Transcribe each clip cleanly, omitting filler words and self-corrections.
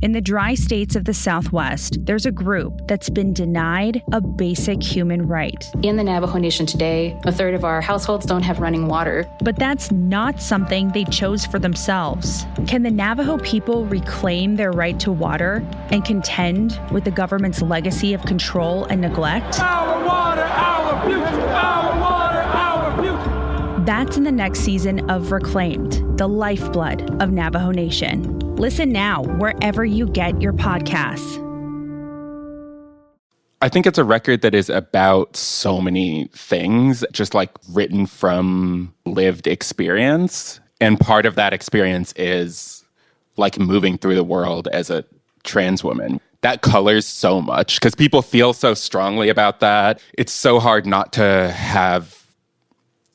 In the dry states of the Southwest, there's a group that's been denied a basic human right. In the Navajo Nation today, a third of our households don't have running water. But that's not something they chose for themselves. Can the Navajo people reclaim their right to water and contend with the government's legacy of control and neglect? Our water, our future, our water, our future. That's in the next season of Reclaimed, the lifeblood of Navajo Nation. Listen now wherever you get your podcasts. I think it's a record that is about so many things, just like written from lived experience. And part of that experience is like moving through the world as a trans woman. That colors so much because people feel so strongly about that. It's so hard not to have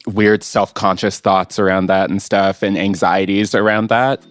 weird self-conscious thoughts around that and stuff and anxieties around that.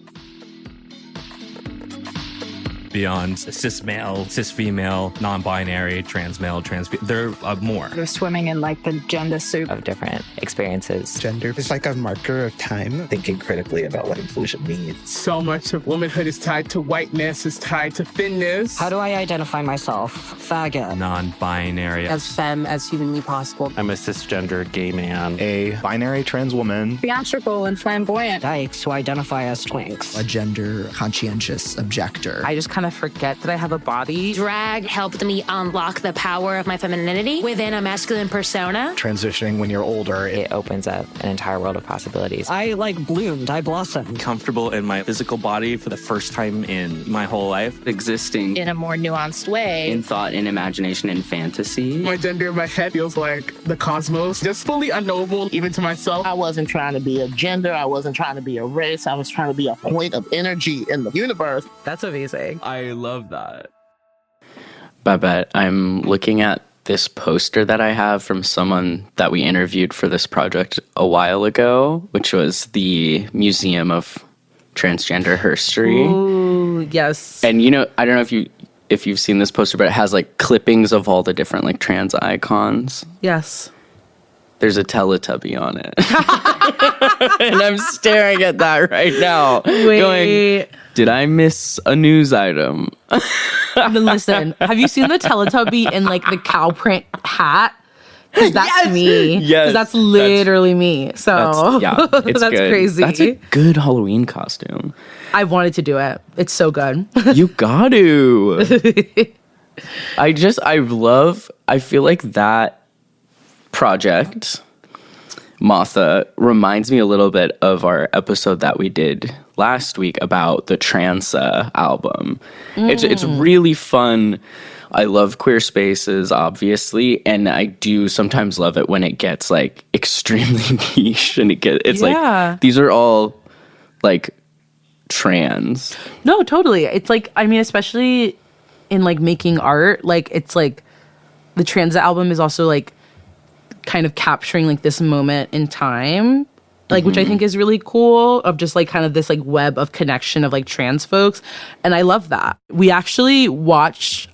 Beyond cis male, cis female, non-binary, trans male, there are more. They're swimming in like the gender soup of different experiences. Gender is like a marker of time. Thinking critically about what inclusion means. So much of womanhood is tied to whiteness, is tied to thinness. How do I identify myself? Faggot. Non-binary. As femme as humanly possible. I'm a cisgender gay man. A binary trans woman. Theatrical and flamboyant. Dykes who identify as twinks. A gender conscientious objector. I just kind of forget that I have a body. Drag helped me unlock the power of my femininity within a masculine persona. Transitioning when you're older, it opens up an entire world of possibilities. I bloomed, I blossomed. Comfortable in my physical body for the first time in my whole life. Existing in a more nuanced way. In thought, in imagination, in fantasy. My gender in my head feels like the cosmos, just fully unknowable even to myself. I wasn't trying to be a gender, I wasn't trying to be a race, I was trying to be a point of energy in the universe. That's amazing. I love that. Babette, I'm looking at this poster that I have from someone that we interviewed for this project a while ago, which was the Museum of Transgender History. Ooh, yes. And I don't know if you've seen this poster, but it has like clippings of all the different like trans icons. Yes. There's a Teletubby on it. And I'm staring at that right now. Wait. Going, did I miss a news item? Listen, have you seen the Teletubby in like the cow print hat? Because that's me. Yes. Because that's literally me. So it's that's good. crazy. That's a good Halloween costume. I wanted to do it. It's so good. You got to. I feel like that project, Martha, reminds me a little bit of our episode that we did last week about the Transa album. It's really fun. I love queer spaces, obviously, and I do sometimes love it when it gets like extremely niche and like these are all like trans. No, totally. It's like, I mean, especially in like making art, like it's like the Transa album is also like kind of capturing like this moment in time, like which I think is really cool, of just like kind of this like web of connection of like trans folks, and I love that. We actually watched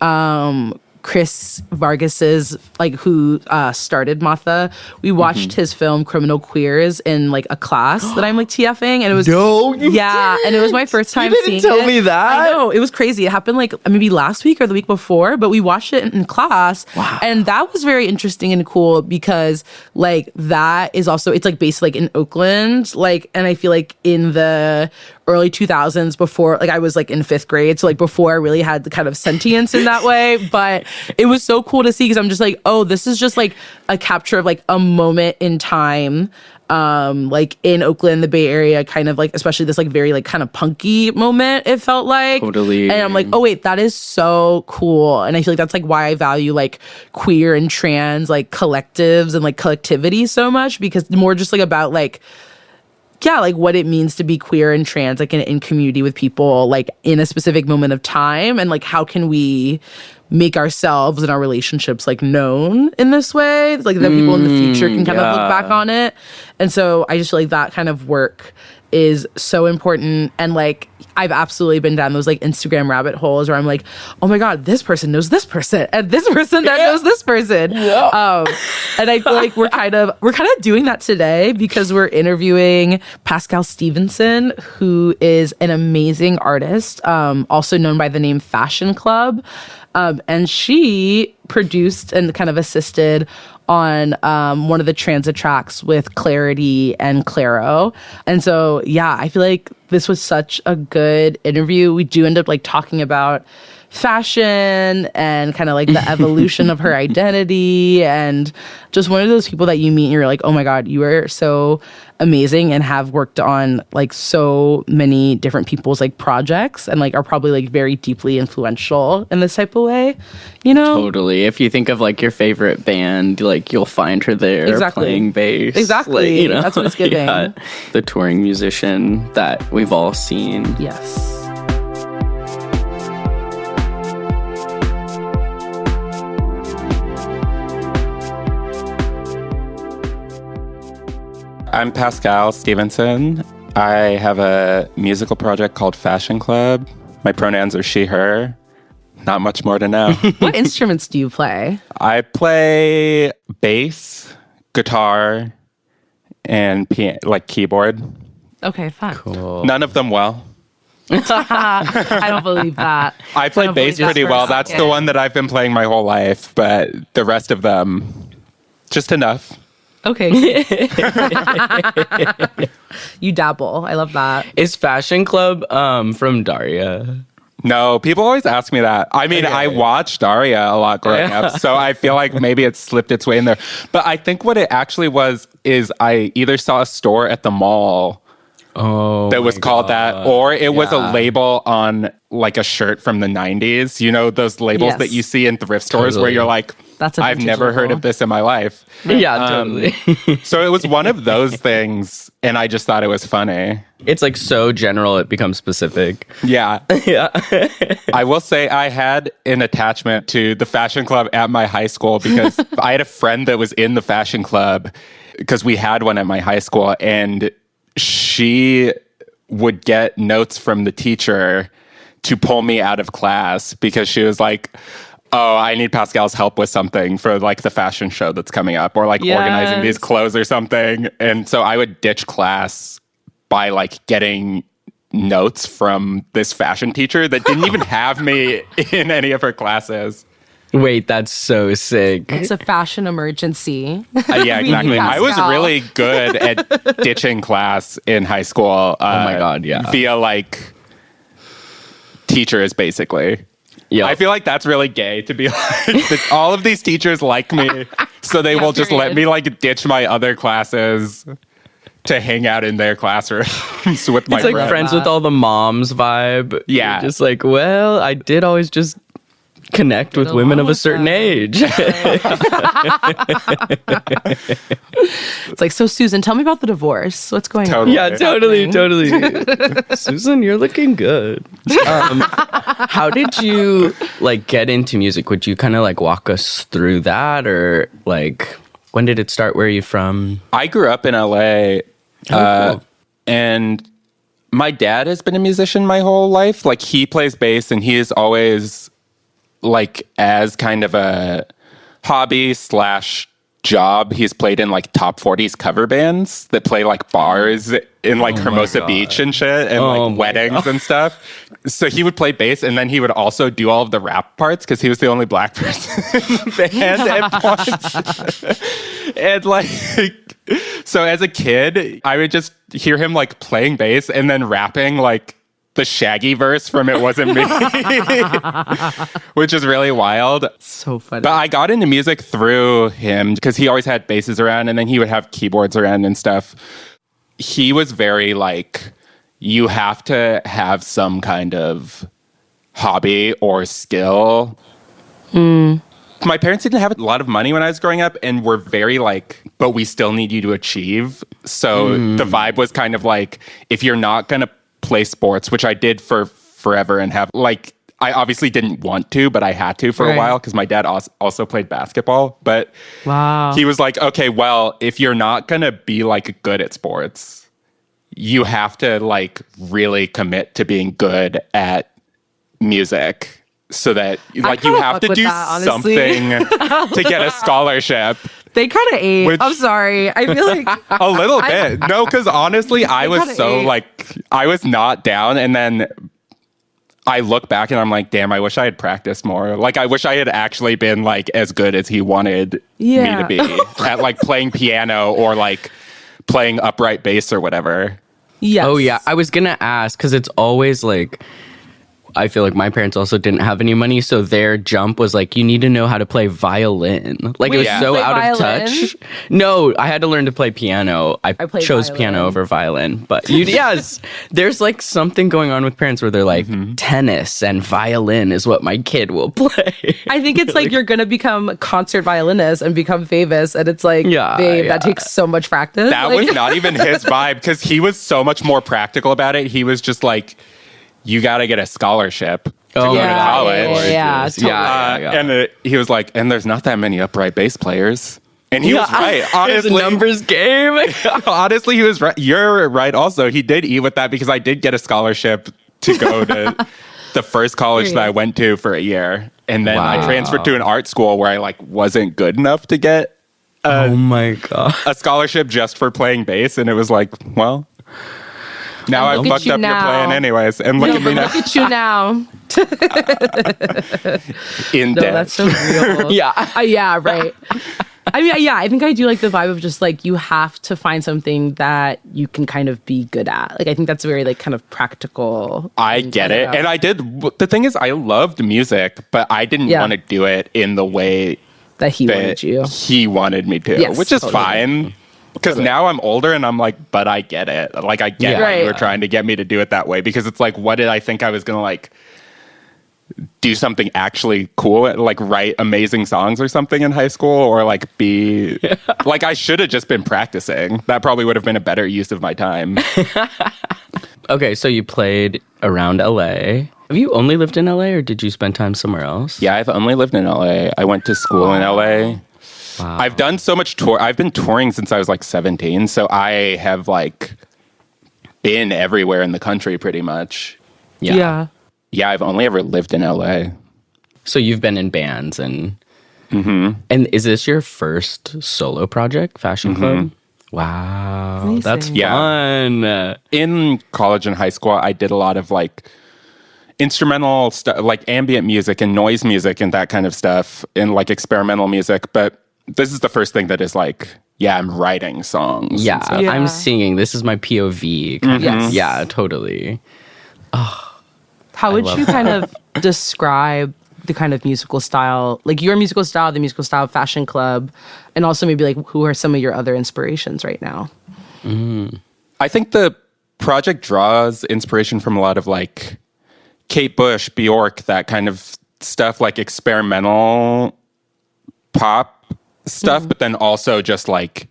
Chris Vargas's, like, who started Martha. We watched his film Criminal Queers in like a class that I'm like TFing, and it was and it was my first time seeing it. You didn't tell me that. I know, it was crazy. It happened like maybe last week or the week before, but we watched it in class. Wow. And that was very interesting and cool because like that is also, it's like based like in Oakland, like, and I feel like in the early 2000s, before like I was like in 5th grade, so like before I really had the kind of sentience in that way, but it was so cool to see because I'm just like, oh, this is just like a capture of like a moment in time, like in Oakland, the Bay Area, kind of like, especially this like very like kind of punky moment, it felt like. Totally. And I'm like, oh wait, that is so cool. And I feel like that's like why I value like queer and trans like collectives and like collectivity so much, because more just like about like, yeah, like what it means to be queer and trans, like in community with people, like in a specific moment of time, and like how can we make ourselves and our relationships like known in this way, like that people in the future can kind of look back on it. And so I just feel like that kind of work is so important. And like, I've absolutely been down those like Instagram rabbit holes where I'm like, oh my God, this person knows this person and this person that knows this person. Yeah. And I feel like we're kind of doing that today because we're interviewing Pascal Stevenson, who is an amazing artist, also known by the name Fashion Club. And she produced and kind of assisted on one of the transit tracks with Clarity and Claro. And so, yeah, I feel like this was such a good interview. We do end up like talking about fashion and kind of like the evolution of her identity, and just one of those people that you meet and you're like, oh my God, you are so amazing and have worked on like so many different people's like projects and like are probably like very deeply influential in this type of way, you know? Totally. If you think of like your favorite band, like you'll find her there playing bass. Exactly. Like, you know? That's what it's giving. Yeah. The touring musician that we've all seen. Yes. I'm Pascal Stevenson. I have a musical project called Fashion Club. My pronouns are she, her. Not much more to know. What instruments do you play? I play bass, guitar, and keyboard. Okay, fun. Cool. None of them well. I don't believe that. I play bass pretty well. That's the one that I've been playing my whole life, but the rest of them, just enough. Okay. You dabble. I love that. Is Fashion Club from Daria? No, people always ask me that. I mean, I watched Daria a lot growing up, so I feel like maybe it slipped its way in there. But I think what it actually was is I either saw a store at the mall that was called that, or it was a label on like a shirt from the 90s. You know, those labels that you see in thrift stores where you're like, I've never heard of this in my life. Yeah, totally. So it was one of those things, and I just thought it was funny. It's like so general, it becomes specific. Yeah. Yeah. I will say I had an attachment to the fashion club at my high school because I had a friend that was in the fashion club because we had one at my high school, and she would get notes from the teacher to pull me out of class because she was like, oh, I need Pascal's help with something for like the fashion show that's coming up, or like organizing these clothes or something. And so I would ditch class by like getting notes from this fashion teacher that didn't even have me in any of her classes. Wait, that's so sick. It's a fashion emergency. Yeah, exactly. I was really good at ditching class in high school. Oh my God, yeah. Via like teachers, basically. Yeah, I feel like that's really gay to be like, all of these teachers like me, so they will just let me like ditch my other classes to hang out in their classrooms with my friends. It's like friends with all the moms vibe. Yeah. You're just like, well, I did always just connect with women of a certain age. It's like, so Susan, tell me about the divorce. What's going on? Yeah, totally. Susan, you're looking good. How did you like get into music? Would you kind of like walk us through that, or like when did it start? Where are you from? I grew up in LA, cool. and my dad has been a musician my whole life. Like he plays bass, and he is always like as kind of a hobby / job, he's played in like top 40s cover bands that play like bars in like Hermosa Beach and shit, and like weddings and stuff. So he would play bass, and then he would also do all of the rap parts because he was the only black person in the band at points. And like, so as a kid, I would just hear him like playing bass and then rapping like the Shaggy verse from It Wasn't Me, which is really wild. So funny. But I got into music through him because he always had basses around, and then he would have keyboards around and stuff. He was very like, you have to have some kind of hobby or skill. My parents didn't have a lot of money when I was growing up, and were very like, but we still need you to achieve. So the vibe was kind of like, if you're not going to play sports, which I did for forever and have like, I obviously didn't want to, but I had to for a while because my dad also played basketball. But he was like, okay, well, if you're not going to be like good at sports, you have to like really commit to being good at music so that like you have to do something to get a scholarship. They kind of ate. I'm sorry. I feel like a little bit. No, because honestly, I was so like, I was not down. And then I look back and I'm like, damn, I wish I had practiced more. Like, I wish I had actually been like as good as he wanted me to be at like playing piano or like playing upright bass or whatever. Yes. Oh, yeah. I was going to ask because it's always like, I feel like my parents also didn't have any money, so their jump was like, you need to know how to play violin. Like, it was so out of touch. No, I had to learn to play piano. I chose piano over violin. But yes, there's like something going on with parents where they're like, tennis and violin is what my kid will play. I think it's like you're going to become a concert violinist and become famous. And it's like, babe, that takes so much practice. That was not even his vibe because he was so much more practical about it. He was just like, you got to get a scholarship to go to college. And he was like, and there's not that many upright bass players. And he was right. Honestly, it's a numbers game. Honestly, he was right. You're right. Also, he did eat with that because I did get a scholarship to go to the first college that I went to for a year. And then I transferred to an art school where I like wasn't good enough to get oh my God, a scholarship just for playing bass. And it was like, well, now I fucked up your plan anyways. And look at me now. Look at you now. In debt. That's so real. Yeah, right. I mean, yeah, I think I do like the vibe of just like you have to find something that you can kind of be good at. Like, I think that's very like kind of practical. I get it. And I did. The thing is, I loved music, but I didn't want to do it in the way that he wanted you. He wanted me to, which is fine. Because now I'm older and I'm like, but I get it. Like, I get why you were trying to get me to do it that way. Because it's like, what did I think I was going to like do something actually cool, like write amazing songs or something in high school, or like be like, I should have just been practicing. That probably would have been a better use of my time. Okay, so you played around LA. Have you only lived in LA or did you spend time somewhere else? Yeah, I've only lived in LA. I went to school in LA. Wow. I've done so much tour. I've been touring since I was like 17. So I have like been everywhere in the country pretty much. Yeah, I've only ever lived in LA. So you've been in bands and and is this your first solo project, Fashion Club? Wow. Amazing. That's fun. In college and high school, I did a lot of like instrumental stuff, like ambient music and noise music and that kind of stuff, and like experimental music. But this is the first thing that is like, I'm writing songs. I'm singing. This is my POV. Yes. Yeah, totally. Oh, how would you kind of describe the kind of musical style, like your musical style, the musical style of Fashion Club, and also maybe like who are some of your other inspirations right now? I think the project draws inspiration from a lot of like Kate Bush, Bjork, that kind of stuff, like experimental pop stuff, but then also just like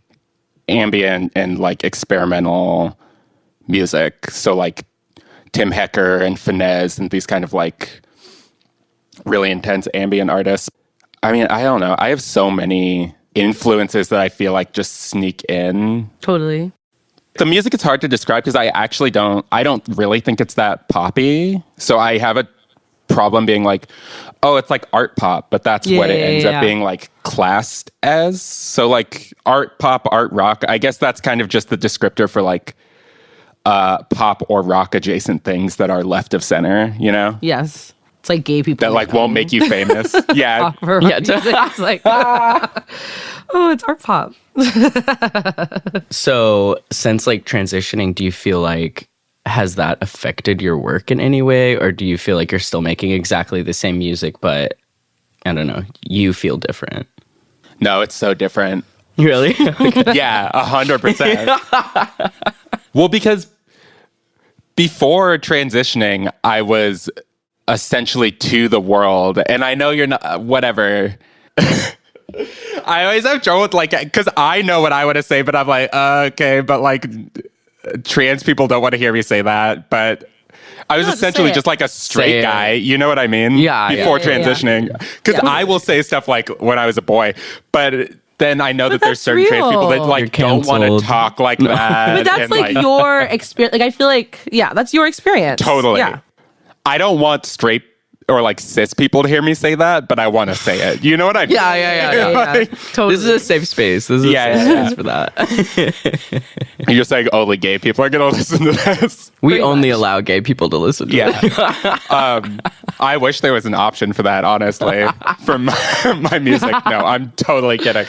ambient and like experimental music. So like Tim Hecker and Finesse and these kind of like really intense ambient artists. I mean, I don't know. I have so many influences that I feel like just sneak in. Totally. The music is hard to describe because I don't really think it's that poppy. So I have a problem being like, oh, it's like art pop, but that's what it ends up being like classed as. So like art pop, art rock, I guess that's kind of just the descriptor for like pop or rock adjacent things that are left of center, you know? Yes. It's like gay people that like won't make you famous. Yeah. It's like, oh, it's art pop. So since like transitioning, do you feel like has that affected your work in any way, or do you feel like you're still making exactly the same music, but I don't know, you feel different? No, it's so different. Really? Yeah, 100%. Well, because before transitioning, I was essentially to the world, and I know you're not, whatever. I always have trouble with like, because I know what I want to say, but I'm like, okay, but like trans people don't want to hear me say that, but I was essentially just like a straight guy. You know what I mean? Yeah. Before transitioning. Because I will say stuff like when I was a boy, but then I know that there's certain trans people that like don't want to talk like that. But that's like your experience. Like I feel like, yeah, that's your experience. Totally. Yeah. I don't want straight or like cis people to hear me say that, but I want to say it. You know what I mean? Yeah. Like, totally. This is a safe space. This is a safe space for that. You're saying only gay people are going to listen to this? We only allow gay people to listen to it. I wish there was an option for that, honestly, for my music. No, I'm totally kidding.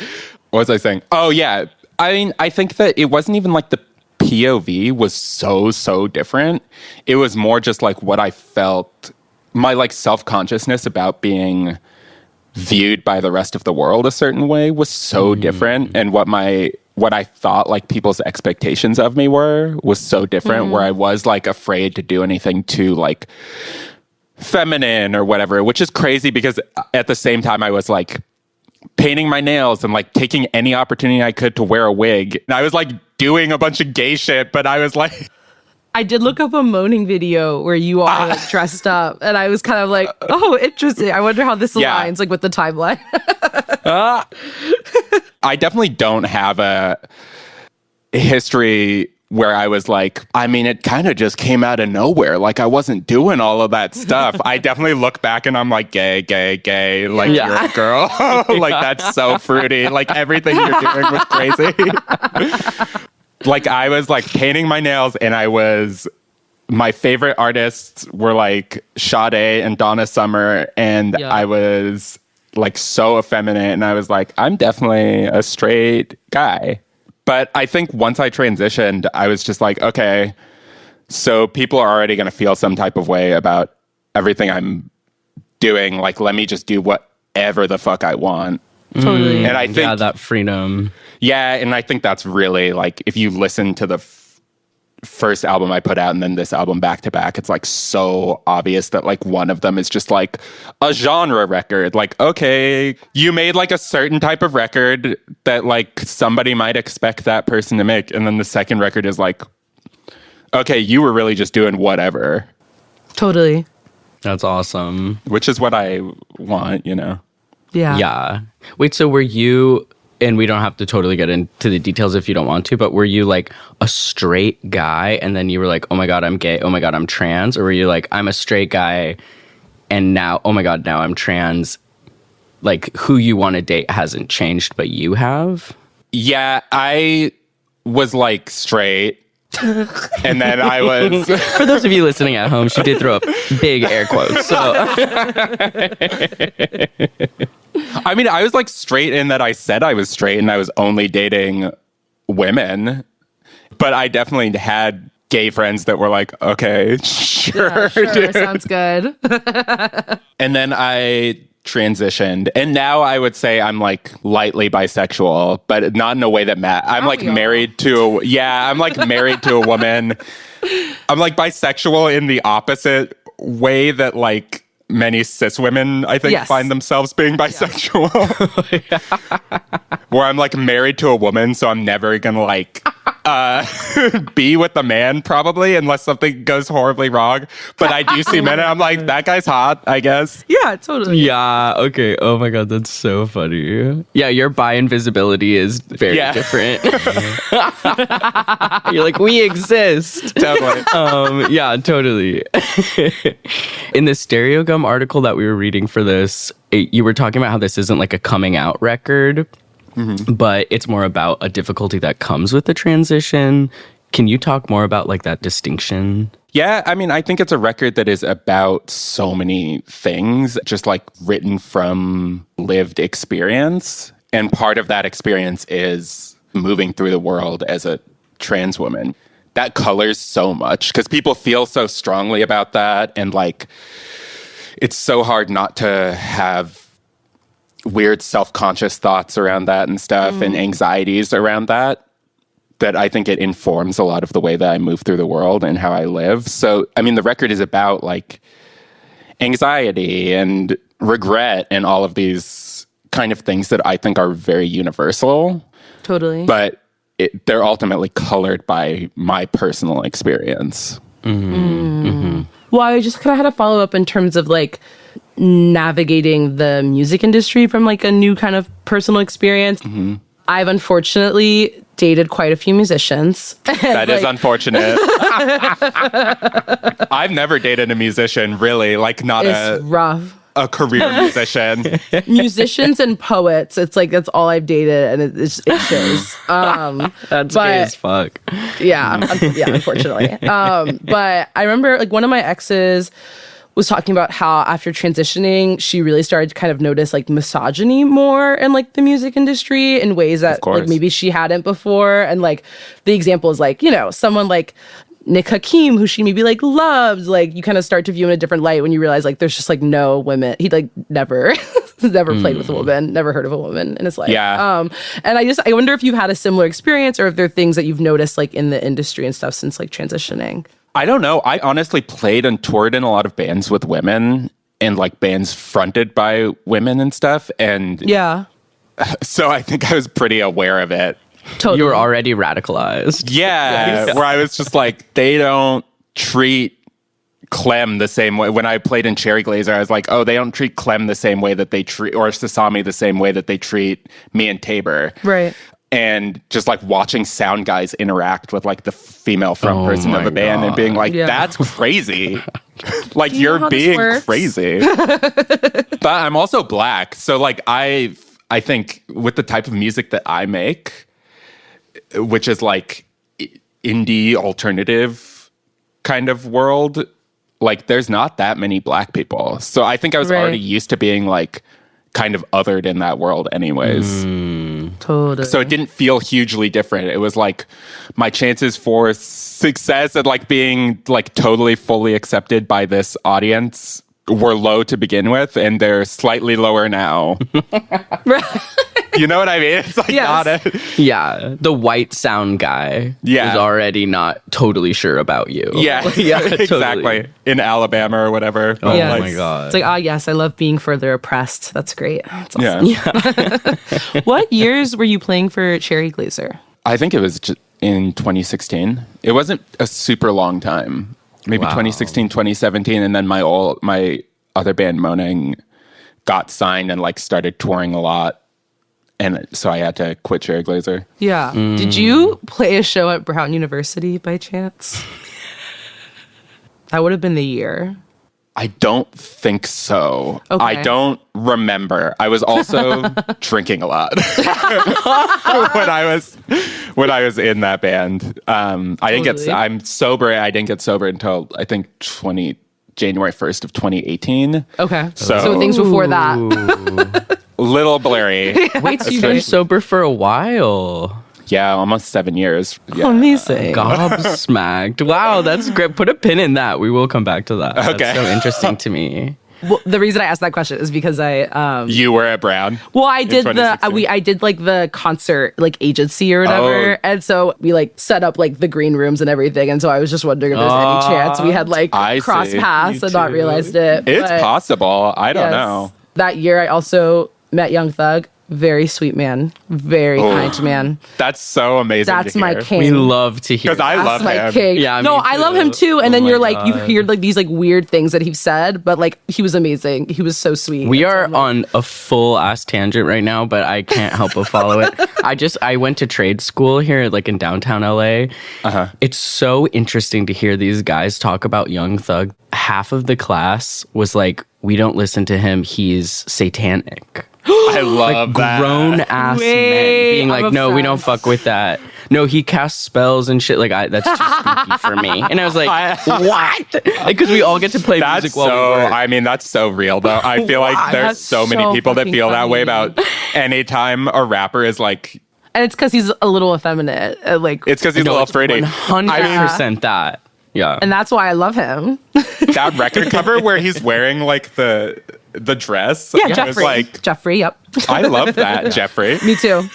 What was I saying? Oh, yeah. I mean, I think that it wasn't even like the POV was so different. It was more just like what I felt, my like self-consciousness about being viewed by the rest of the world a certain way was so different, and what I thought like people's expectations of me was so different, where I was like afraid to do anything too like feminine or whatever, which is crazy because at the same time I was like painting my nails and like taking any opportunity I could to wear a wig. And I was like doing a bunch of gay shit, but I was like, I did look up a moaning video where you are like dressed up, and I was kind of like, oh, interesting. I wonder how this aligns like with the timeline. I definitely don't have a history where I was like, I mean, it kind of just came out of nowhere. Like I wasn't doing all of that stuff. I definitely look back and I'm like, gay. Like you're a girl. Like that's so fruity. Like everything you're doing was crazy. Like I was like painting my nails, and my favorite artists were like Sade and Donna Summer, and I was like so effeminate, and I was like, I'm definitely a straight guy. But I think once I transitioned, I was just like, okay, so people are already going to feel some type of way about everything I'm doing. Like, let me just do whatever the fuck I want. Totally. And I think that freedom. Yeah, and I think that's really like, if you listen to the first album I put out and then this album back to back, it's like so obvious that like one of them is just like a genre record. Like, okay, you made like a certain type of record that like somebody might expect that person to make. And then the second record is like, okay, you were really just doing whatever. Totally. That's awesome. Which is what I want, you know? Yeah. Wait, so were you, and we don't have to totally get into the details if you don't want to, but were you like a straight guy and then you were like, oh my God, I'm gay, oh my God, I'm trans? Or were you like, I'm a straight guy and now, oh my God, now I'm trans? Like who you want to date hasn't changed, but you have? Yeah, I was like straight. And then I was... For those of you listening at home, she did throw up big air quotes. So, I mean, I was like straight in that I said I was straight and I was only dating women. But I definitely had gay friends that were like, okay, sure. Sounds good. And then I transitioned, and now I would say I'm like lightly bisexual, but not in a way that I'm like married to I'm like married to a woman. I'm like bisexual in the opposite way that like many cis women I think find themselves being bisexual. Where I'm like married to a woman, so I'm never gonna like be with the man probably unless something goes horribly wrong. But I do see men and I'm like, that guy's hot, I guess. Yeah, totally. Yeah, okay. Oh my God, that's so funny. Yeah, your bi invisibility is very different. You're like, we exist. Totally. Yeah, totally. In the Stereo Gum article that we were reading for this, you were talking about how this isn't like a coming out record. Mm-hmm. But it's more about a difficulty that comes with the transition. Can you talk more about like that distinction? Yeah, I mean, I think it's a record that is about so many things, just like written from lived experience. And part of that experience is moving through the world as a trans woman. That colors so much because people feel so strongly about that. And like, it's so hard not to have weird self-conscious thoughts around that and stuff and anxieties around that I think it informs a lot of the way that I move through the world and how I live. So, I mean, the record is about like anxiety and regret and all of these kind of things that I think are very universal. Totally. But they're ultimately colored by my personal experience. Well, I just kind of had a follow-up in terms of like, navigating the music industry from like a new kind of personal experience. I've unfortunately dated quite a few musicians. That is unfortunate. I've never dated a musician, really. Like, not rough. A career musician. Musicians and poets. It's like, that's all I've dated, and it shows. That's gay as fuck. Yeah, unfortunately. But I remember like one of my exes was talking about how after transitioning, she really started to kind of notice like misogyny more in like the music industry in ways that like maybe she hadn't before. And like the example is like, you know, someone like Nick Hakim, who she maybe like loves, like you kind of start to view in a different light when you realize like there's just like no women. He like never played with a woman, never heard of a woman in his life. Yeah. And I wonder if you've had a similar experience or if there are things that you've noticed like in the industry and stuff since like transitioning. I don't know. I honestly played and toured in a lot of bands with women and like bands fronted by women and stuff. And yeah. So I think I was pretty aware of it. Totally. You were already radicalized. Yeah. Where I was just like, they don't treat Clem the same way. When I played in Cherry Glazer, I was like, oh, they don't treat Clem the same way that they treat, or Sasami the same way that they treat me and Tabor. Right. And just like watching sound guys interact with like the female front person of a band and being like, that's crazy. Like you're being crazy. But I'm also Black. So like I think with the type of music that I make, which is like indie alternative kind of world, like there's not that many Black people. So I think I was already used to being like kind of othered in that world anyways. Totally. So it didn't feel hugely different. It was like my chances for success and like being like totally fully accepted by this audience were low to begin with, and they're slightly lower now. You know what I mean? It's like Yeah, the white sound guy is already not totally sure about you. Yeah, totally. Exactly. In Alabama or whatever. Oh my God. It's like, yes, I love being further oppressed. That's great. That's awesome. Yeah. What years were you playing for Cherry Glazer? I think it was in 2016. It wasn't a super long time. Maybe 2016, 2017, and then my other band, Moaning, got signed and like started touring a lot. And so I had to quit Cherry Glazer. Yeah. Did you play a show at Brown University by chance? That would have been the year. I don't think so. Okay. I don't remember. I was also drinking a lot when I was in that band. I'm sober. I didn't get sober until I think January 1st of 2018. Okay. So things before that. Little blurry. Wait, so you've been sober for a while? Yeah, almost 7 years. Yeah. Oh, amazing. Gobsmacked. Wow, that's great. Put a pin in that. We will come back to that. Okay. That's so interesting to me. Well, the reason I asked that question is because you were at Brown. Well, I did I did like the concert like agency or whatever, and so we like set up like the green rooms and everything, and so I was just wondering if there's any chance we had like cross paths and not realized it. It's possible. I don't know. That year, I also met Young Thug. Very sweet man. Very kind man. That's so amazing. That's my king. We love to hear. Because I love him. King. Yeah, no, I love him too. And then you're like, you hear like these like weird things that he said, but like he was amazing. He was so sweet. We are on a full ass tangent right now, but I can't help but follow it. I went to trade school here, like in downtown LA. It's so interesting to hear these guys talk about Young Thug. Half of the class was like, we don't listen to him. He's satanic. I love that. Grown ass men being like, no, we don't fuck with that. No, he casts spells and shit. Like, that's too spooky for me. And I was like, what? Because we all get to play music while we work. I mean, that's so real, though. I feel like there's so many people that feel that way about anytime a rapper is like. And it's because he's a little effeminate. It's because he's a little pretty. 100% that. Yeah. And that's why I love him. That record cover where he's wearing like the dress. Yeah, Jeffrey. Jeffrey, yep. I love that, Jeffrey. Me too.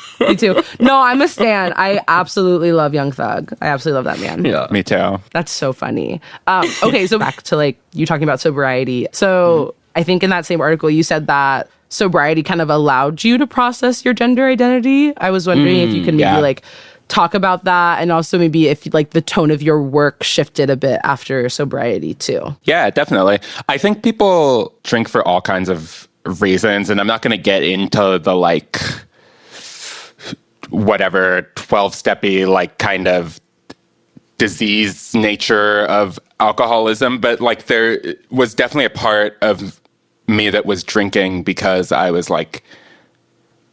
No, I'm a stan. I absolutely love Young Thug. I absolutely love that man. Yeah, me too. That's so funny. Okay, so back to like you talking about sobriety. So I think in that same article you said that sobriety kind of allowed you to process your gender identity. I was wondering if you could maybe like talk about that, and also maybe if like the tone of your work shifted a bit after sobriety too. Yeah, definitely. I think people drink for all kinds of reasons, and I'm not going to get into the like whatever 12-steppy like kind of disease nature of alcoholism, but like there was definitely a part of me that was drinking because I was like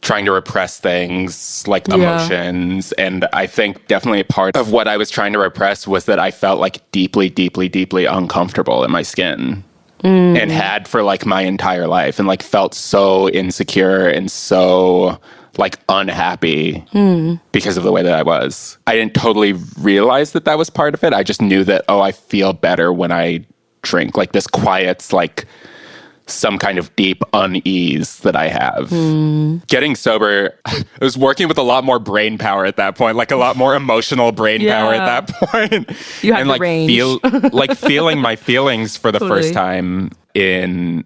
trying to repress things like emotions. And I think definitely a part of what I was trying to repress was that I felt like deeply, deeply, deeply uncomfortable in my skin and had for like my entire life, and like felt so insecure and so like unhappy because of the way that I was. I didn't totally realize that that was part of it. I just knew that, oh, I feel better when I drink. Like this quiets like some kind of deep unease that I have. Getting sober, I was working with a lot more brain power at that point, like a lot more emotional brain power at that point. You have and the like range. feeling my feelings for the first time in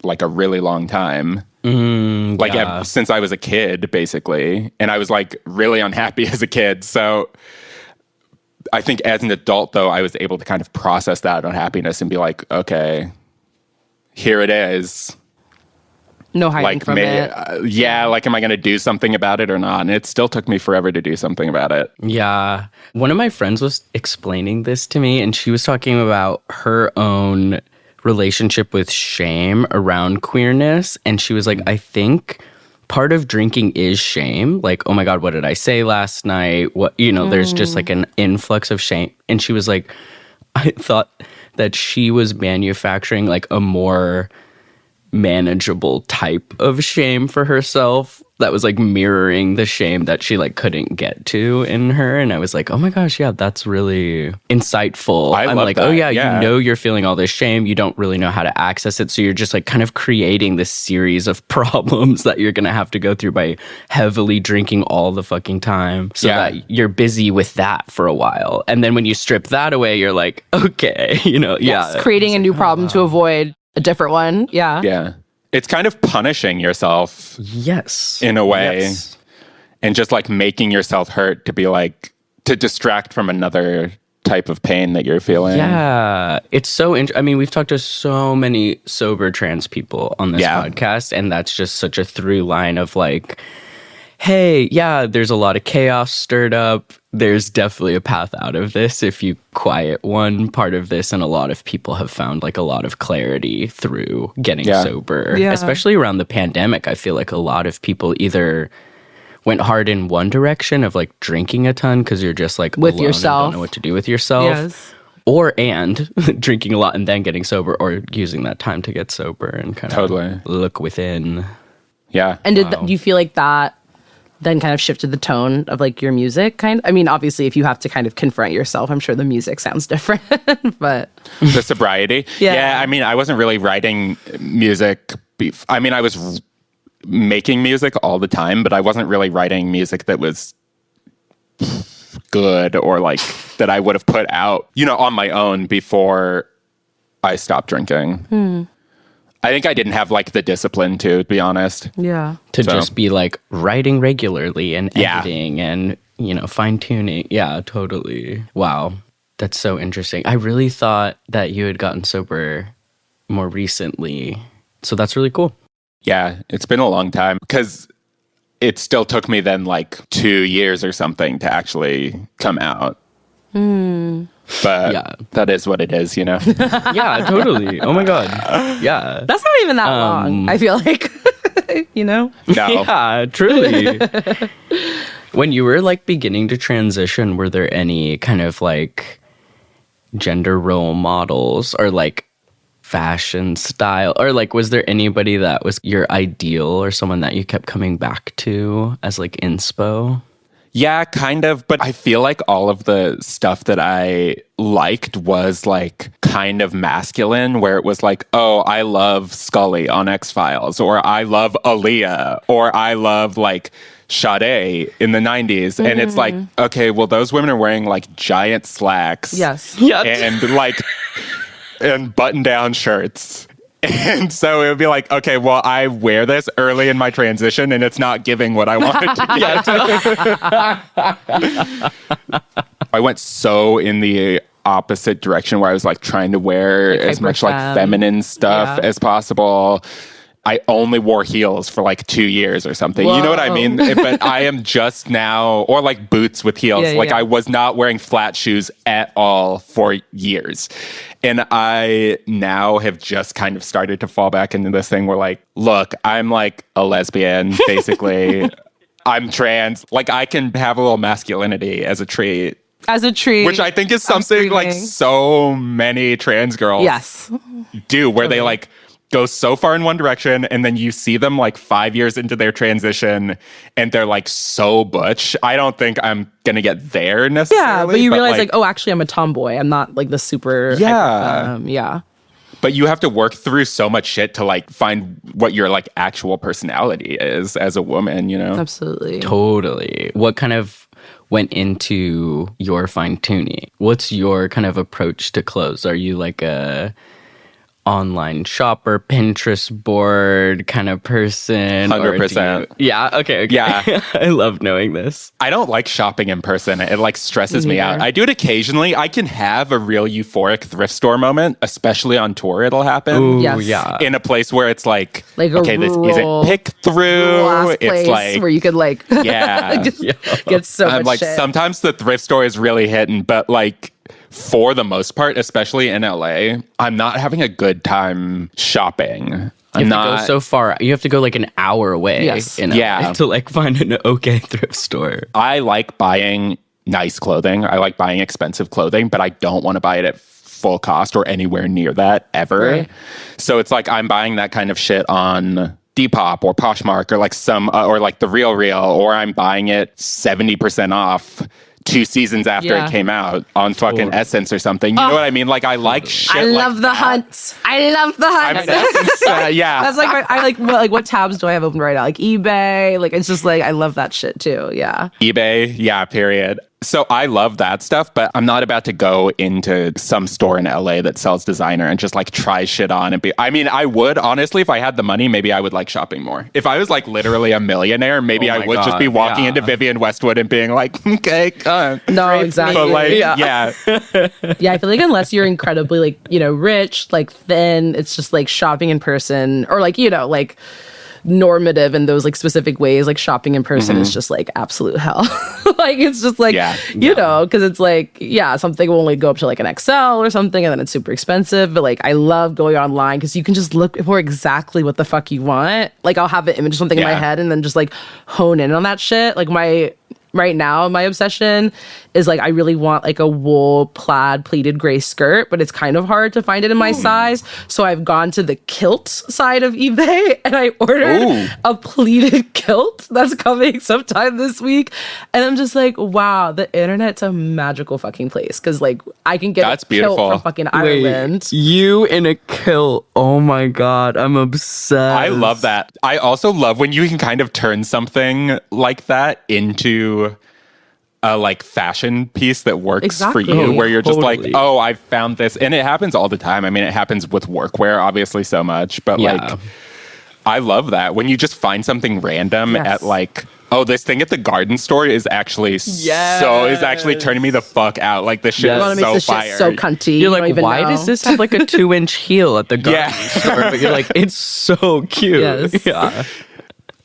like a really long time. Since I was a kid, basically. And I was like really unhappy as a kid. So I think as an adult, though, I was able to kind of process that unhappiness and be like, okay, here it is. No hiding like, from it. Like, am I going to do something about it or not? And it still took me forever to do something about it. Yeah. One of my friends was explaining this to me, and she was talking about her own relationship with shame around queerness. And she was like, I think part of drinking is shame. Like, oh my God, what did I say last night? What, there's just like an influx of shame. And she was like, I thought that she was manufacturing like a more manageable type of shame for herself that was like mirroring the shame that she like couldn't get to in her. And I was like, oh my gosh, yeah, that's really insightful. I'm love like, that. oh yeah, you know you're feeling all this shame. You don't really know how to access it. So you're just like kind of creating this series of problems that you're going to have to go through by heavily drinking all the fucking time. So that you're busy with that for a while. And then when you strip that away, you're like, okay, creating a new problem to avoid a different one. Yeah. It's kind of punishing yourself. Yes. In a way. Yes. And just like making yourself hurt to be like, to distract from another type of pain that you're feeling. Yeah. It's so I mean, we've talked to so many sober trans people on this podcast, and that's just such a through line of like, hey, yeah, there's a lot of chaos stirred up. There's definitely a path out of this if you quiet one part of this. And a lot of people have found like a lot of clarity through getting sober, especially around the pandemic. I feel like a lot of people either went hard in one direction of like drinking a ton because you're just like with alone yourself, and don't know what to do with yourself. Or drinking a lot and then getting sober, or using that time to get sober and kind of look within. Yeah. And do you feel like that then kind of shifted the tone of like your music I mean, obviously if you have to kind of confront yourself, I'm sure the music sounds different, but the sobriety. Yeah. I mean, I wasn't really writing music. I mean, I was making music all the time, but I wasn't really writing music that was good or like that I would have put out, on my own before I stopped drinking. I think I didn't have like the discipline to be honest. Yeah. To just be like writing regularly and editing and, fine tuning. Yeah, totally. Wow. That's so interesting. I really thought that you had gotten sober more recently. So that's really cool. Yeah, it's been a long time because it still took me then like 2 years or something to actually come out. But that is what it is, Yeah, totally. Oh my God. Yeah. That's not even that long, I feel like. No. Yeah, truly. When you were like beginning to transition, were there any kind of like gender role models or like fashion style, or like was there anybody that was your ideal or someone that you kept coming back to as like inspo? Yeah, kind of. But I feel like all of the stuff that I liked was like kind of masculine, where it was like, oh, I love Scully on X-Files, or I love Aaliyah, or I love like Sade in the 90s. And it's like, okay, well, those women are wearing like giant slacks. Yes. And like, and button-down shirts. And so it would be like, okay, well, I wear this early in my transition and it's not giving what I wanted to get. I went so in the opposite direction where I was like trying to wear like as much like feminine stuff as possible. I only wore heels for like 2 years or something. Whoa. You know what I mean? But I am just now, or like boots with heels. I was not wearing flat shoes at all for years. And I now have just kind of started to fall back into this thing where like, look, I'm like a lesbian, basically. I'm trans. Like I can have a little masculinity as a trait. Which I think is something like so many trans girls do, where they like go so far in one direction and then you see them like 5 years into their transition and they're like so butch. I don't think I'm gonna get there necessarily. Yeah, but you realize like, oh, actually I'm a tomboy. I'm not like the super But you have to work through so much shit to like find what your like actual personality is as a woman, you know? Absolutely. Totally. What kind of went into your fine-tuning? What's your kind of approach to clothes? Are you like a online shopper, Pinterest board kind of person? 100%. Yeah, okay. Yeah. I love knowing this. I don't like shopping in person. It like stresses me out. I do it occasionally. I can have a real euphoric thrift store moment, especially on tour it'll happen. Ooh, yeah. In a place where it's like okay, this rural, isn't pick through. It's like where you could like get so much like shit. Sometimes the thrift store is really hitting, but like for the most part, especially in LA, I'm not having a good time shopping. You have to go so far. You have to go like an hour away in LA to like find an okay thrift store. I like buying nice clothing. I like buying expensive clothing, but I don't want to buy it at full cost or anywhere near that ever. Right. So it's like I'm buying that kind of shit on Depop or Poshmark or like or like the Real Real, or I'm buying it 70% off 2 seasons after it came out on fucking Essence or something. You know what I mean? Like I like shit. I love the hunt. I love the hunt. I mean, Essence, that's like I like what tabs do I have open right now? Like eBay. Like it's just like I love that shit too. Yeah. eBay. Period. So I love that stuff, but I'm not about to go into some store in LA that sells designer and just like try shit on and I mean, I would honestly, if I had the money, maybe I would like shopping more. If I was like literally a millionaire, maybe I would just be walking into Vivian Westwood and being like, okay, no, exactly. But like, yeah, I feel like unless you're incredibly like, rich, like thin, it's just like shopping in person or like, like normative in those like specific ways, like shopping in person is just like absolute hell. Like it's just like you know, because it's like something will only go up to like an XL or something and then it's super expensive, but like I love going online because you can just look for exactly what the fuck you want. Like I'll have an image of something in my head and then just like hone in on that shit. Like right now my obsession is like I really want like a wool plaid pleated gray skirt, but it's kind of hard to find it in my size, so I've gone to the kilt side of eBay and I ordered a pleated kilt that's coming sometime this week, and I'm just like, wow, the internet's a magical fucking place because like I can get kilt from fucking Ireland. You in a kilt? Oh my god, I'm obsessed. I love that. I also love when you can kind of turn something like that into a like fashion piece that works for you, where you're just like, oh, I found this. And it happens all the time. I mean, it happens with workwear, obviously, so much, but like, I love that when you just find something random at like, oh, this thing at the garden store is actually is actually turning me the fuck out. Like this shit is so fire. Shit so cunty. You're like, why does this have like a 2-inch heel at the garden store? But you're like, it's so cute. Yes. Yeah.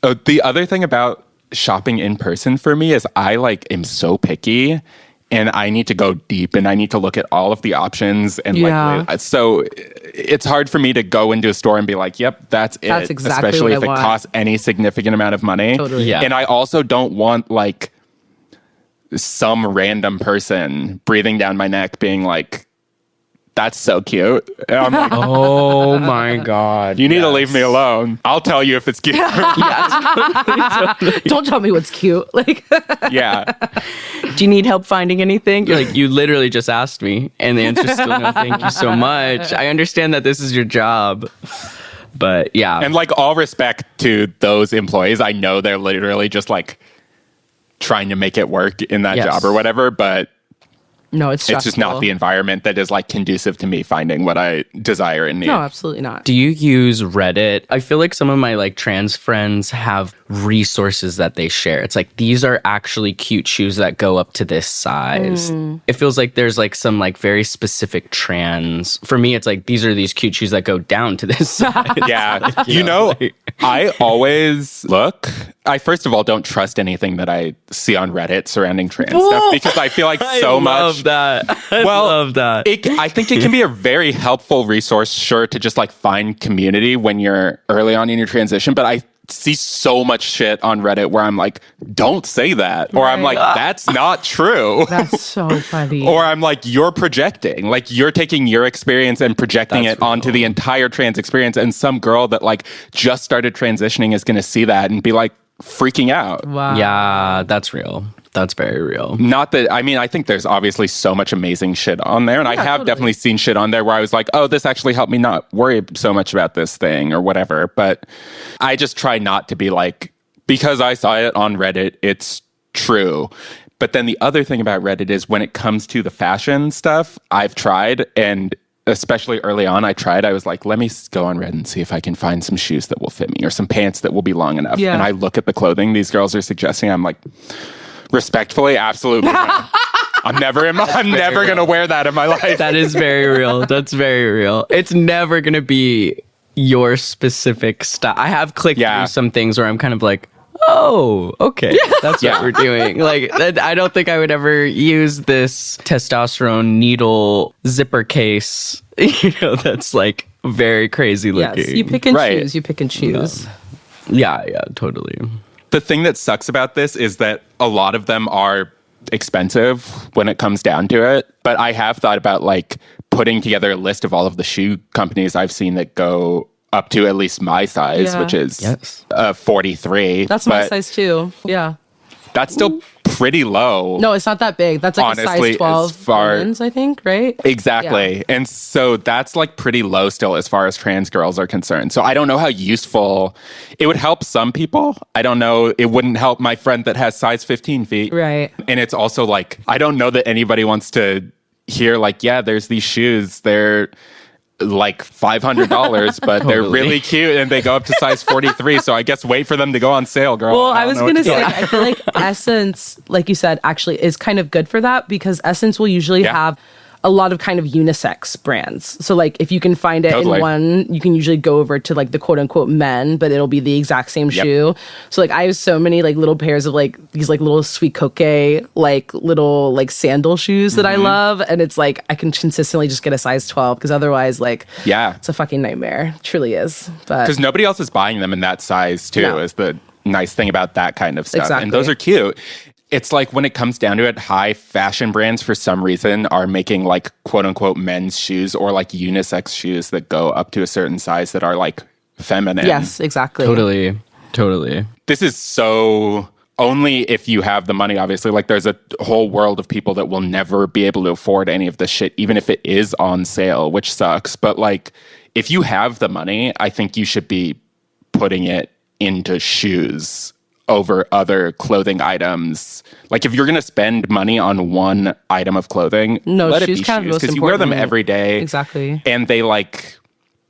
Oh, the other thing about shopping in person for me is I like am so picky and I need to go deep and I need to look at all of the options and like so it's hard for me to go into a store and be like, yep, that's it. That's exactly especially if what I want. It costs any significant amount of money. Totally. Yeah. And I also don't want like some random person breathing down my neck being like, that's so cute. And I'm like, oh my god, you need to leave me alone. I'll tell you if it's cute. Totally. Don't tell me what's cute. Like, do you need help finding anything? You're like, you literally just asked me, and the answer's still no. Thank you so much. I understand that this is your job, but and like all respect to those employees, I know they're literally just like trying to make it work in that job or whatever, but No, it's just not the environment that is like conducive to me finding what I desire and need. No, absolutely not. Do you use Reddit? I feel like some of my like trans friends have resources that they share. It's like, these are actually cute shoes that go up to this size. It feels like there's like some like very specific trans. For me, it's like, these are these cute shoes that go down to this size. Yeah. I always look. I first of all don't trust anything that I see on Reddit surrounding trans stuff, because I feel like so much. I love that. I think it can be a very helpful resource, sure, to just like find community when you're early on in your transition. But I see so much shit on Reddit where I'm like, don't say that. Or I'm like, that's not true. That's so funny. Or I'm like, you're projecting. Like, you're taking your experience and projecting it onto the entire trans experience. And some girl that like just started transitioning is going to see that and be like freaking out. Wow. Yeah, that's real. That's very real. Not that, I mean, I think there's obviously so much amazing shit on there. And I have definitely seen shit on there where I was like, oh, this actually helped me not worry so much about this thing or whatever. But I just try not to be like, because I saw it on Reddit, it's true. But then the other thing about Reddit is when it comes to the fashion stuff, I've tried, and especially early on, I was like, let me go on Reddit and see if I can find some shoes that will fit me or some pants that will be long enough. Yeah. And I look at the clothing these girls are suggesting. I'm like, respectfully, absolutely not. I'm never going to wear that in my life. That is very real. That's very real. It's never going to be your specific style. I have clicked through some things where I'm kind of like, oh, okay, that's what we're doing. Like, I don't think I would ever use this testosterone needle zipper case, that's like very crazy looking. Yes, you pick and choose. You pick and choose. Yeah, totally. The thing that sucks about this is that a lot of them are expensive when it comes down to it. But I have thought about like putting together a list of all of the shoe companies I've seen that go up to at least my size, which is 43. That's my size too. Yeah. That's still pretty low. No, it's not that big. That's like honestly, a size 12 women's, I think, right? Exactly. Yeah. And so that's like pretty low still as far as trans girls are concerned. So I don't know how useful it would help some people. I don't know. It wouldn't help my friend that has size 15 feet. Right. And it's also like, I don't know that anybody wants to hear like, yeah, there's these shoes. They're like $500, but they're really cute and they go up to size 43. So I guess wait for them to go on sale, girl. Well, I was going to say, I feel like Essence, like you said, actually is kind of good for that, because Essence will usually have a lot of kind of unisex brands. So like if you can find it in one, you can usually go over to like the quote unquote men, but it'll be the exact same shoe. So like I have so many like little pairs of like these like little sweet coquet, like little like sandal shoes that I love. And it's like I can consistently just get a size 12, because otherwise like it's a fucking nightmare. It truly is. But because nobody else is buying them in that size too, is the nice thing about that kind of stuff. Exactly. And those are cute. It's like when it comes down to it, high fashion brands for some reason are making like quote unquote men's shoes or like unisex shoes that go up to a certain size that are like feminine. Yes, exactly. Totally. This is so only if you have the money, obviously. Like there's a whole world of people that will never be able to afford any of this shit, even if it is on sale, which sucks. But like if you have the money, I think you should be putting it into shoes over other clothing items. Like if you're going to spend money on one item of clothing, let it be shoes, because you wear them every day. Exactly. And they like,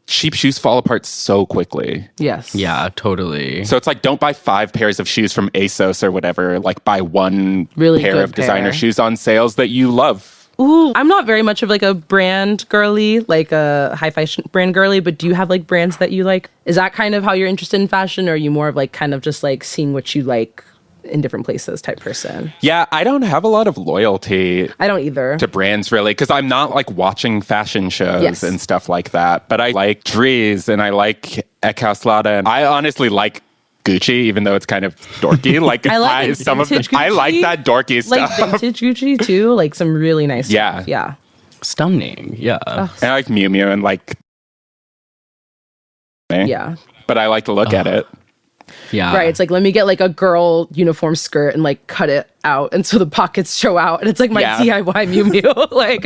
cheap shoes fall apart so quickly. Yes. Yeah, totally. So it's like, don't buy 5 pairs of shoes from ASOS or whatever. Like buy one pair of designer shoes on sales that you love. Ooh, I'm not very much of like a brand girly, like a high fashion brand girly, but do you have like brands that you like? Is that kind of how you're interested in fashion, or are you more of like kind of just like seeing what you like in different places type person? Yeah, I don't have a lot of loyalty. I don't either. To brands really, because I'm not like watching fashion shows and stuff like that. But I like Dries and I like Ekauslada, and I honestly like Gucci, even though it's kind of dorky. Like I like some of them, I like that dorky stuff. Like vintage Gucci too, like some really nice stuff. Yeah. Stunning. Yeah. Oh, and I like Miu Miu and like but I like to look at it. Yeah. Right. It's like, let me get like a girl uniform skirt and like cut it out. And so the pockets show out. And it's like my DIY Miu Miu. Like,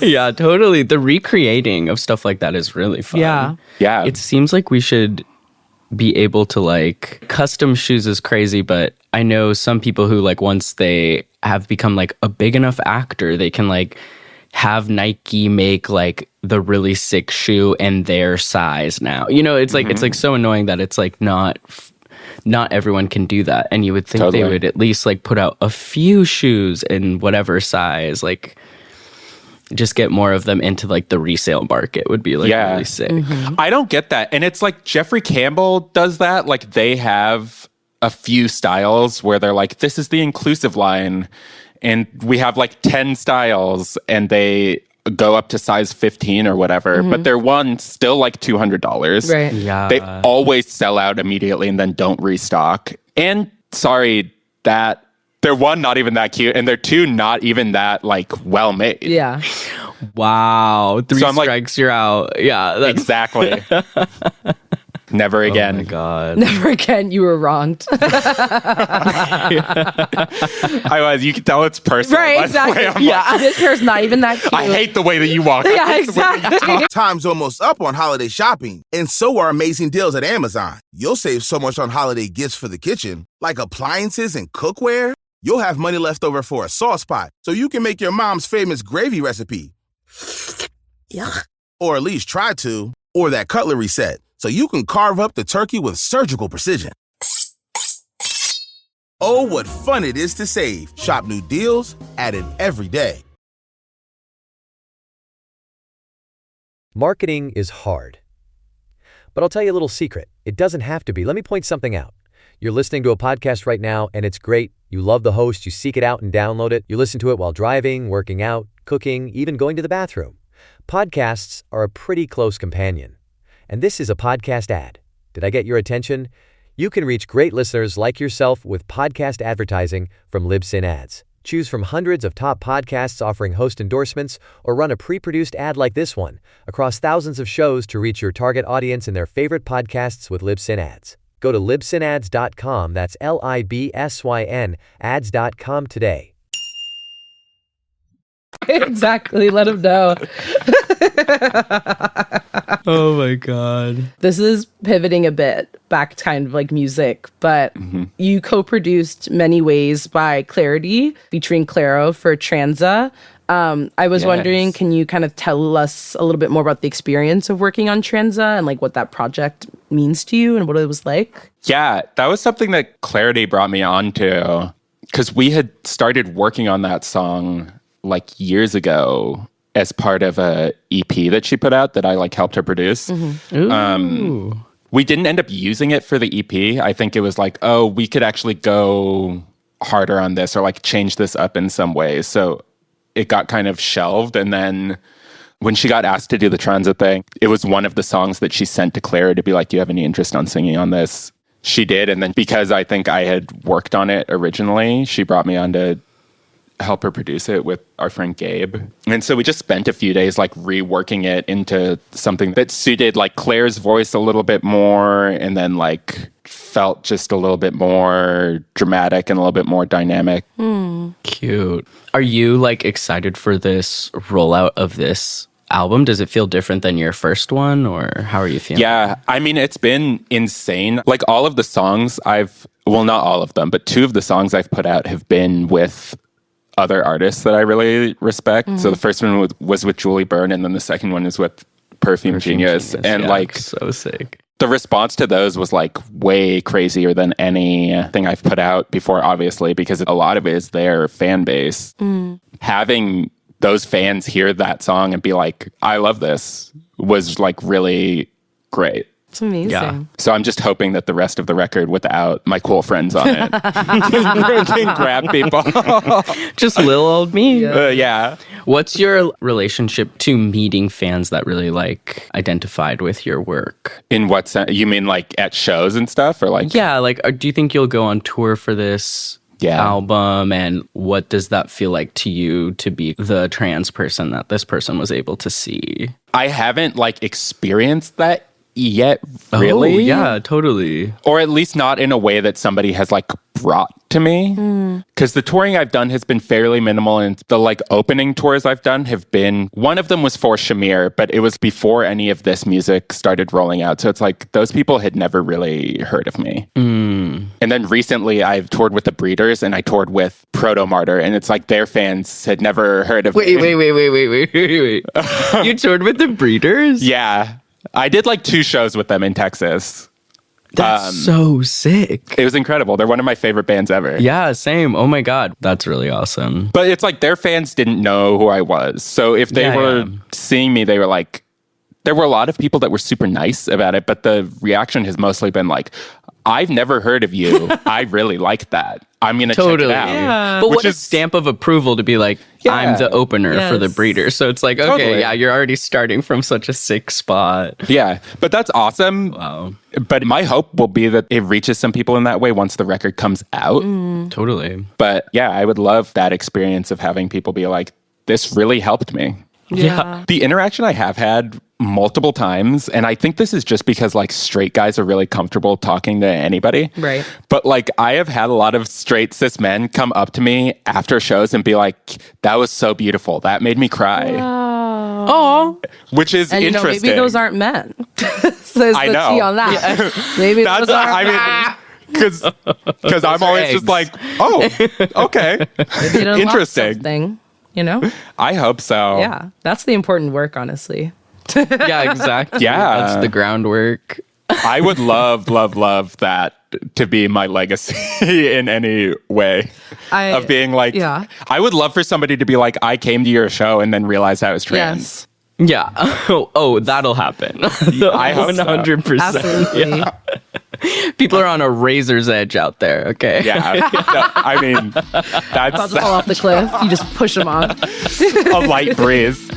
yeah, totally. The recreating of stuff like that is really fun. Yeah. Yeah. It seems like we should be able to like custom shoes is crazy, but I know some people who like once they have become like a big enough actor, they can like have Nike make like the really sick shoe in their size now. You know, it's like it's like so annoying that it's like not everyone can do that. And you would think they would at least like put out a few shoes in whatever size, like just get more of them into like the resale market would be like really sick. I don't get that. And it's like Jeffrey Campbell does that. Like they have a few styles where they're like, this is the inclusive line. And we have like 10 styles and they go up to size 15 or whatever, but they're still like $200. Right. Yeah. They always sell out immediately and then don't restock. And sorry, that they're not even that cute, and they're two, not even that like well made. Yeah. Wow. Three strikes, you're out. Yeah. Exactly. Never again. Oh my God. Never again. You were wronged. I was. You can tell it's personal. Right, exactly. This pair's not even that cute. I hate the way that you walk. Yeah, exactly. Time's almost up on holiday shopping, and so are amazing deals at Amazon. You'll save so much on holiday gifts for the kitchen, like appliances and cookware. You'll have money left over for a sauce pot, so you can make your mom's famous gravy recipe. Yuck. Or at least try to. Or that cutlery set, so you can carve up the turkey with surgical precision. Oh, what fun it is to save. Shop new deals, added every day. Marketing is hard. But I'll tell you a little secret. It doesn't have to be. Let me point something out. You're listening to a podcast right now, and it's great. You love the host. You seek it out and download it. You listen to it while driving, working out, cooking, even going to the bathroom. Podcasts are a pretty close companion. And this is a podcast ad. Did I get your attention? You can reach great listeners like yourself with podcast advertising from Libsyn Ads. Choose from hundreds of top podcasts offering host endorsements, or run a pre-produced ad like this one across thousands of shows to reach your target audience and their favorite podcasts with Libsyn Ads. Go to libsynads.com, that's LIBSYN, ads.com today. Exactly, let him know. Oh my God. This is pivoting a bit back to kind of like music, but you co-produced Many Ways by Clarity featuring Clairo for Transa. I was wondering, can you kind of tell us a little bit more about the experience of working on Transa and like what that project means to you and what it was like? Yeah, that was something that Clarity brought me on to, because we had started working on that song like years ago as part of a EP that she put out that I like helped her produce. We didn't end up using it for the EP. I think it was like, oh, we could actually go harder on this or like change this up in some ways. So it got kind of shelved. And then when she got asked to do the Transa thing, it was one of the songs that she sent to Clara to be like, do you have any interest on singing on this? She did. And then because I think I had worked on it originally, she brought me on to help her produce it with our friend Gabe. And so we just spent a few days like reworking it into something that suited like Claire's voice a little bit more, and then like felt just a little bit more dramatic and a little bit more dynamic. Cute. Are you like excited for this rollout of this album? Does it feel different than your first one, or how are you feeling? Yeah, I mean, it's been insane. Like all of the songs well, not all of them, but two of the songs I've put out have been with other artists that I really respect. So the first one was with Julie Byrne, and then the second one is with Perfume Genius. And like, so sick. The response to those was like way crazier than anything I've put out before, obviously, because a lot of it is their fan base. Having those fans hear that song and be like, I love this, was like really great. It's amazing. Yeah. So I'm just hoping that the rest of the record without my cool friends on it can grab people. Just little old me. Yeah. What's your relationship to meeting fans that really like identified with your work? In what sense? You mean like at shows and stuff, or like? Yeah. Like, do you think you'll go on tour for this album? And what does that feel like to you to be the trans person that this person was able to see? I haven't like experienced that yet, really. Oh, yeah, totally. Or at least not in a way that somebody has like brought to me. Because the touring I've done has been fairly minimal, and the like opening tours I've done have been, one of them was for Shamir, but it was before any of this music started rolling out. So it's like those people had never really heard of me. And then recently I've toured with the Breeders, and I toured with Proto Martyr, and it's like their fans had never heard of me. Wait. You toured with the Breeders? Yeah. I did like 2 shows with them in Texas. That's so sick. It was incredible. They're one of my favorite bands ever. Yeah, same. Oh my God. That's really awesome. But it's like their fans didn't know who I was. So if they were seeing me, they were like, there were a lot of people that were super nice about it, but the reaction has mostly been like, I've never heard of you. I really like that. I'm going to check it out. Yeah. But what is stamp of approval to be like, I'm the opener for the Breeders. So it's like, okay, yeah, you're already starting from such a sick spot. Yeah, but that's awesome. Wow. But my hope will be that it reaches some people in that way once the record comes out. Totally. But yeah, I would love that experience of having people be like, this really helped me. Yeah. The interaction I have had multiple times, and I think this is just because like straight guys are really comfortable talking to anybody. Right. But like I have had a lot of straight cis men come up to me after shows and be like, that was so beautiful. That made me cry. Oh. Which is and, interesting. Maybe those aren't men. So I know. Tea on that. Maybe that's those aren't men. Because I'm always eggs. just like, oh, okay. Interesting. You know? I hope so. Yeah. That's the important work, honestly. Yeah, exactly. Yeah. That's the groundwork. I would love that to be my legacy in any way. Of being like, I would love for somebody to be like, I came to your show and then realized I was trans. Yes. Yeah. Oh, that'll happen. I hope 100%. Absolutely. Yeah. People are on a razor's edge out there, okay? Yeah. No, I mean, that's about to fall off the cliff. You just push them off. A light breeze.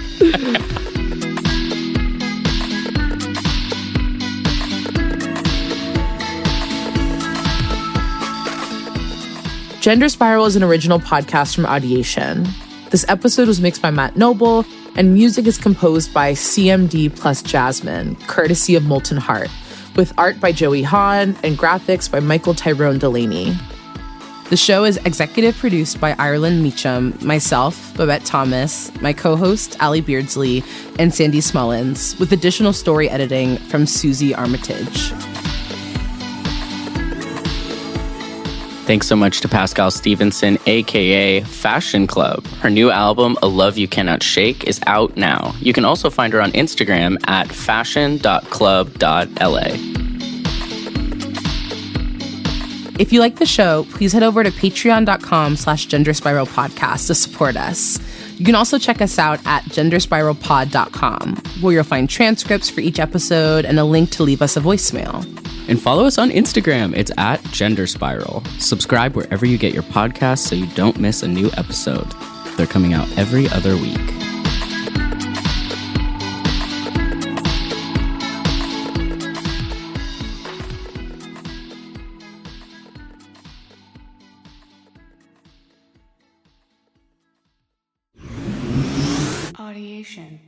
Gender Spiral is an original podcast from Audiation. This episode was mixed by Matt Noble, and music is composed by CMD plus Jasmine, courtesy of Molten Heart, with art by Joey Hahn and graphics by Michael Tyrone Delaney. The show is executive produced by Ireland Meacham, myself, Babette Thomas, my co-host, Allie Beardsley, and Sandy Smullins, with additional story editing from Susie Armitage. Thanks so much to Pascal Stevenson, aka Fashion Club. Her new album, A Love You Cannot Shake, is out now. You can also find her on Instagram at fashion.club.la. If you like the show, please head over to patreon.com/genderspiralpodcast to support us. You can also check us out at genderspiralpod.com, where you'll find transcripts for each episode and a link to leave us a voicemail. And follow us on Instagram. It's at Gender Spiral. Subscribe wherever you get your podcasts so you don't miss a new episode. They're coming out every other week. Audiation.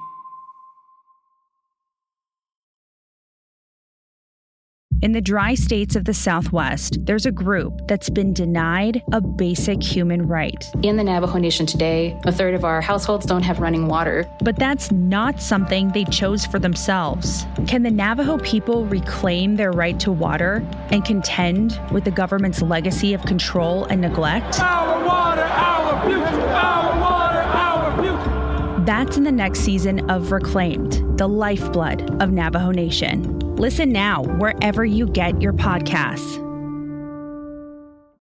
In the dry states of the Southwest, there's a group that's been denied a basic human right. In the Navajo Nation today, a third of our households don't have running water. But that's not something they chose for themselves. Can the Navajo people reclaim their right to water and contend with the government's legacy of control and neglect? Our water, our future, our water, our future. That's in the next season of Reclaimed, the lifeblood of Navajo Nation. Listen now wherever you get your podcasts.